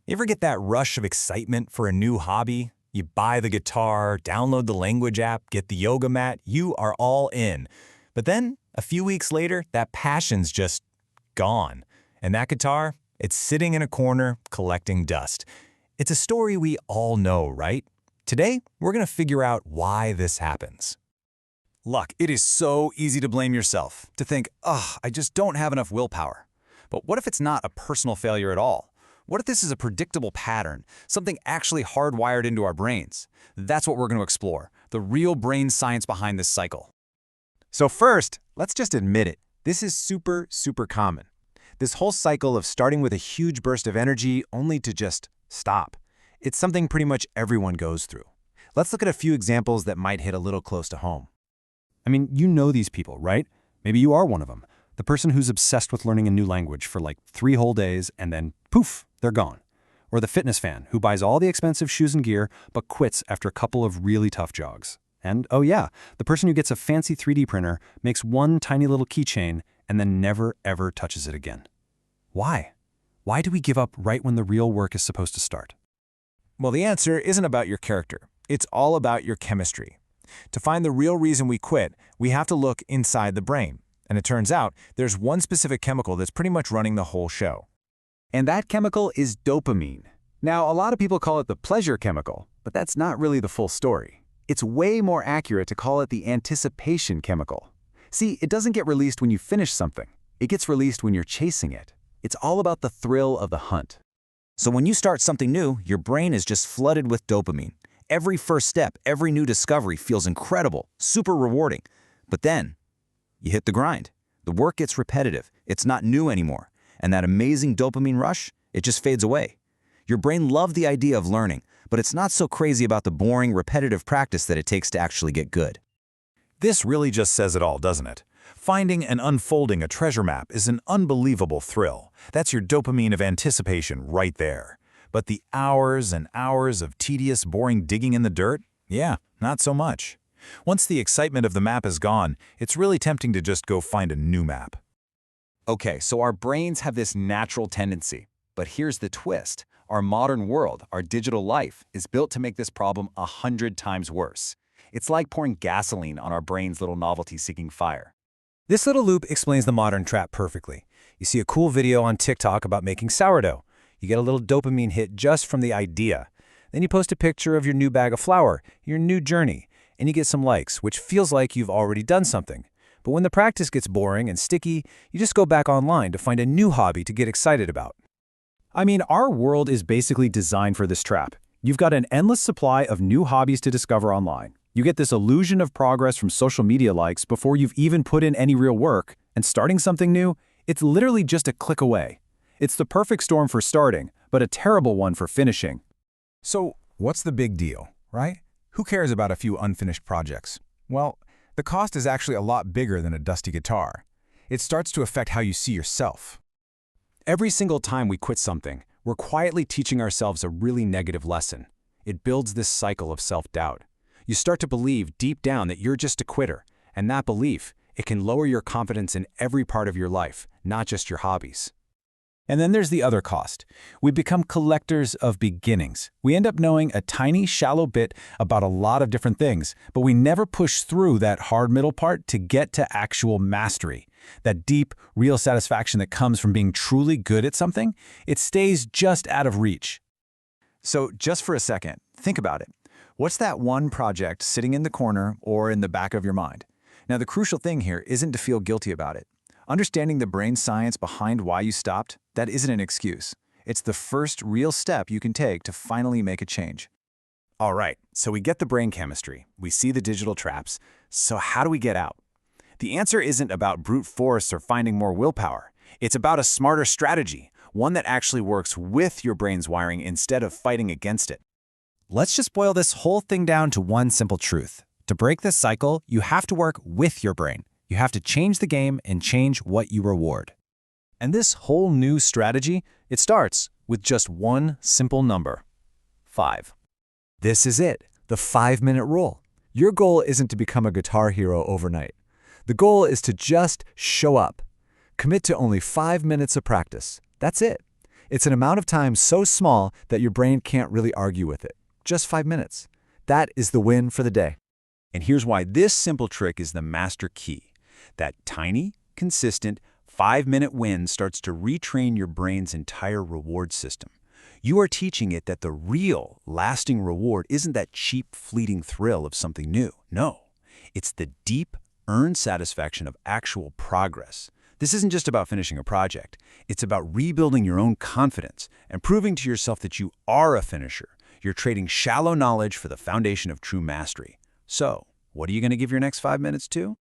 You ever get that rush of excitement for a new hobby? You buy the guitar, download the language app, get the yoga mat, you are all in. But then, a few weeks later, that passion's just gone. And that guitar, it's sitting in a corner collecting dust. It's a story we all know, right? Today, we're going to figure out why this happens. Look, it is so easy to blame yourself, to think, I just don't have enough willpower. But what if it's not a personal failure at all? What if this is a predictable pattern, something actually hardwired into our brains? That's what we're going to explore, the real brain science behind this cycle. So first, let's just admit it. This is super common. This whole cycle of starting with a huge burst of energy only to just stop. It's something pretty much everyone goes through. Let's look at a few examples that might hit a little close to home. I mean, you know these people, right? Maybe you are one of them. The person who's obsessed with learning a new language for like 3 whole days and then poof, they're gone. Or the fitness fan who buys all the expensive shoes and gear but quits after a couple of really tough jogs. And oh yeah, the person who gets a fancy 3D printer, makes one tiny little keychain, and then never ever touches it again. Why? Why do we give up right when the real work is supposed to start? Well, the answer isn't about your character. It's all about your chemistry. To find the real reason we quit, we have to look inside the brain. And it turns out there's one specific chemical that's pretty much running the whole show. And that chemical is dopamine. Now, a lot of people call it the pleasure chemical, but that's not really the full story. It's way more accurate to call it the anticipation chemical. See, it doesn't get released when you finish something. It gets released when you're chasing it. It's all about the thrill of the hunt. So when you start something new, your brain is just flooded with dopamine. Every first step, every new discovery feels incredible, super rewarding. But then, you hit the grind. The work gets repetitive. It's not new anymore. And that amazing dopamine rush, it just fades away. Your brain loved the idea of learning, but it's not so crazy about the boring, repetitive practice that it takes to actually get good. This really just says it all, doesn't it? Finding and unfolding a treasure map is an unbelievable thrill. That's your dopamine of anticipation right there. But the hours and hours of tedious, boring digging in the dirt? Yeah, not so much. Once the excitement of the map is gone, it's really tempting to just go find a new map. Okay, so our brains have this natural tendency. But here's the twist. Our modern world, our digital life, is built to make this problem 100 times worse. It's like pouring gasoline on our brain's little novelty-seeking fire. This little loop explains the modern trap perfectly. You see a cool video on TikTok about making sourdough. You get a little dopamine hit just from the idea. Then you post a picture of your new bag of flour, your new journey, and you get some likes, which feels like you've already done something. But when the practice gets boring and sticky, you just go back online to find a new hobby to get excited about. I mean, our world is basically designed for this trap. You've got an endless supply of new hobbies to discover online. You get this illusion of progress from social media likes before you've even put in any real work, and starting something new, it's literally just a click away. It's the perfect storm for starting, but a terrible one for finishing. So, what's the big deal, right? Who cares about a few unfinished projects? Well, the cost is actually a lot bigger than a dusty guitar. It starts to affect how you see yourself. Every single time we quit something, we're quietly teaching ourselves a really negative lesson. It builds this cycle of self-doubt. You start to believe deep down that you're just a quitter, and that belief, it can lower your confidence in every part of your life, not just your hobbies. And then there's the other cost. We become collectors of beginnings. We end up knowing a tiny, shallow bit about a lot of different things, but we never push through that hard middle part to get to actual mastery. That deep, real satisfaction that comes from being truly good at something, it stays just out of reach. So just for a second, think about it. What's that one project sitting in the corner or in the back of your mind? Now, the crucial thing here isn't to feel guilty about it. Understanding the brain science behind why you stopped, that isn't an excuse. It's the first real step you can take to finally make a change. All right, so we get the brain chemistry. We see the digital traps. So how do we get out? The answer isn't about brute force or finding more willpower. It's about a smarter strategy, one that actually works with your brain's wiring instead of fighting against it. Let's just boil this whole thing down to one simple truth. To break this cycle, you have to work with your brain. You have to change the game and change what you reward. And this whole new strategy, it starts with just one simple number: 5. This is it, the 5-minute rule. Your goal isn't to become a guitar hero overnight. The goal is to just show up. Commit to only 5 minutes of practice. That's it. It's an amount of time so small that your brain can't really argue with it. Just 5 minutes. That is the win for the day. And here's why this simple trick is the master key. That tiny, consistent, 5-minute win starts to retrain your brain's entire reward system. You are teaching it that the real, lasting reward isn't that cheap, fleeting thrill of something new. No, it's the deep, earned satisfaction of actual progress. This isn't just about finishing a project. It's about rebuilding your own confidence and proving to yourself that you are a finisher. You're trading shallow knowledge for the foundation of true mastery. So, what are you going to give your next 5 minutes to?